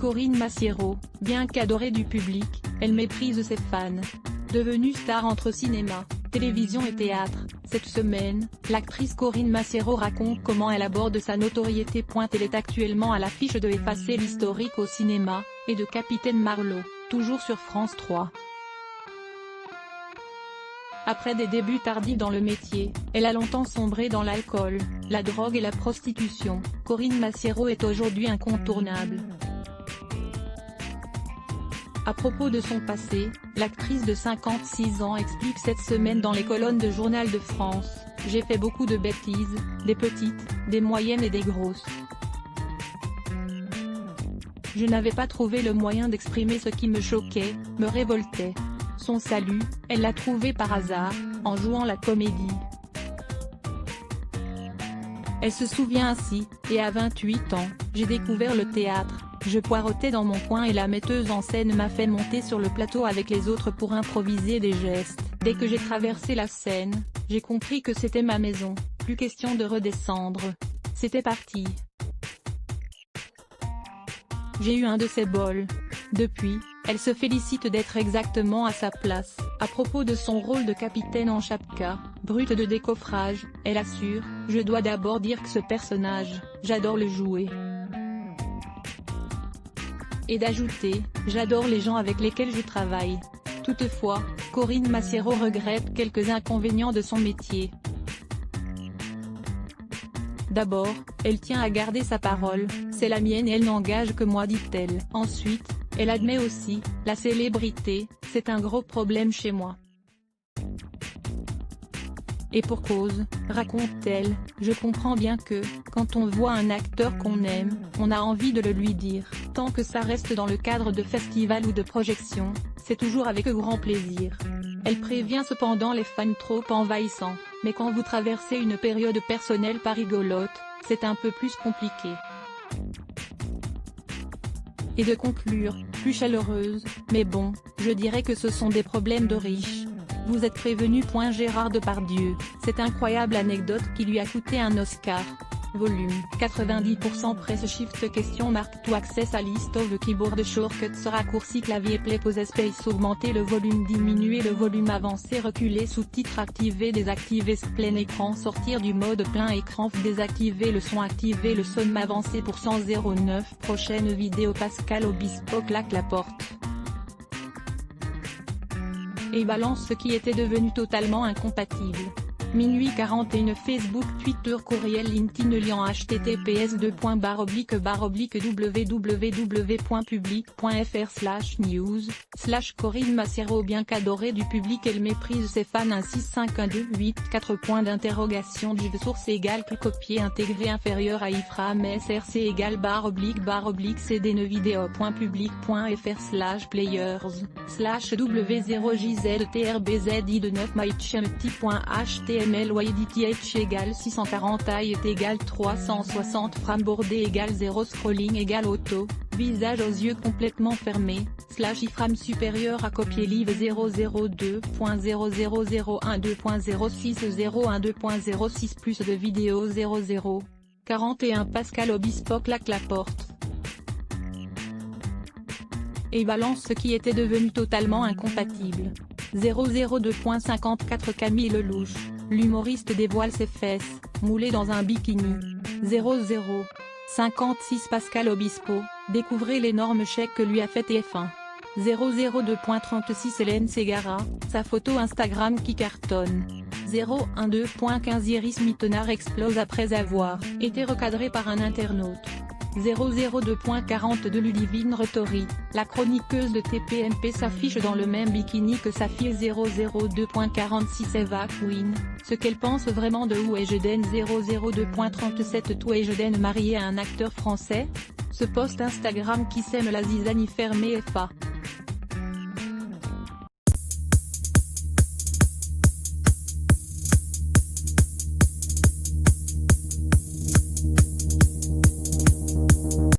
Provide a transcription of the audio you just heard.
Corinne Massiero, bien qu'adorée du public, elle méprise ses fans. Devenue star entre cinéma, télévision et théâtre, cette semaine, l'actrice Corinne Massiero raconte comment elle aborde sa notoriété. Elle est actuellement à l'affiche de Effacer l'historique au cinéma, et de Capitaine Marlowe, toujours sur France 3. Après des débuts tardifs dans le métier, elle a longtemps sombré dans l'alcool, la drogue et la prostitution. Corinne Massiero est aujourd'hui incontournable. À propos de son passé, l'actrice de 56 ans explique cette semaine dans les colonnes de Journal de France: « J'ai fait beaucoup de bêtises, des petites, des moyennes et des grosses. Je n'avais pas trouvé le moyen d'exprimer ce qui me choquait, me révoltait. Son salut, elle l'a trouvé par hasard, en jouant la comédie. » Elle se souvient ainsi, et à 28 ans, j'ai découvert le théâtre. Je poireautais dans mon coin et la metteuse en scène m'a fait monter sur le plateau avec les autres pour improviser des gestes. Dès que j'ai traversé la scène, j'ai compris que c'était ma maison, plus question de redescendre. C'était parti. J'ai eu un de ces bols. Depuis, elle se félicite d'être exactement à sa place. À propos de son rôle de capitaine en chapka, brute de décoffrage, elle assure: « Je dois d'abord dire que ce personnage, j'adore le jouer. » Et d'ajouter: « J'adore les gens avec lesquels je travaille. » Toutefois, Corinne Massiero regrette quelques inconvénients de son métier. D'abord, elle tient à garder sa parole: « C'est la mienne et elle n'engage que moi », dit-elle. Ensuite, elle admet aussi: « La célébrité, c'est un gros problème chez moi. Et pour cause, raconte-t-elle, je comprends bien que, quand on voit un acteur qu'on aime, on a envie de le lui dire. Tant que ça reste dans le cadre de festivals ou de projections, c'est toujours avec grand plaisir. » Elle prévient cependant les fans trop envahissants: « Mais quand vous traversez une période personnelle pas rigolote, c'est un peu plus compliqué. » Et de conclure, plus chaleureuse: « Mais bon, je dirais que ce sont des problèmes de riches. Vous êtes prévenu. » Gérard Depardieu, cette incroyable anecdote qui lui a coûté un Oscar. Volume 90% Press Shift question marque to access à list of keyboard shortcuts raccourci clavier play pause space augmenter le volume diminuer le volume avancer reculer sous-titres activer désactiver plein écran sortir du mode plein écran désactiver le son avancer pour 109 prochaine vidéo Pascal Obispo claque la porte. Et balance ce qui était devenu totalement incompatible. Minuit 41 Facebook Twitter Courriel LinkedIn lien https://www.public.fr/news/ Corinne Massiero bien qu'adorée du public elle méprise ses fans. Ainsi 51284 points d'interrogation source égale copier intégré inférieur à iframe src égale /w0jztrbzi_w0jztrbzi de 9mychmty.html YDTH égale 640 i est égale 360 frame bordé égale 0 scrolling égale auto, visage aux yeux complètement fermés, /iframe supérieur à copier live 002.00012.06012.06 plus de vidéos 0041 Pascal Obispo claque la porte. Et balance ce qui était devenu totalement incompatible. 002.54 Camille Lelouch, l'humoriste dévoile ses fesses, moulées dans un bikini. 00.56 Pascal Obispo, découvrez l'énorme chèque que lui a fait TF1. 002.36 Hélène Ségara, sa photo Instagram qui cartonne. 012.15 Iris Mittenard explose après avoir été recadrée par un internaute. 002.42 Ludivine Rettori, la chroniqueuse de TPMP s'affiche dans le même bikini que sa fille. 002.46 Eva Queen, ce qu'elle pense vraiment de Où est Jeden. 002.37 Tout est Jeden marié à un acteur français. Ce post Instagram qui sème la zizanie fermée FA.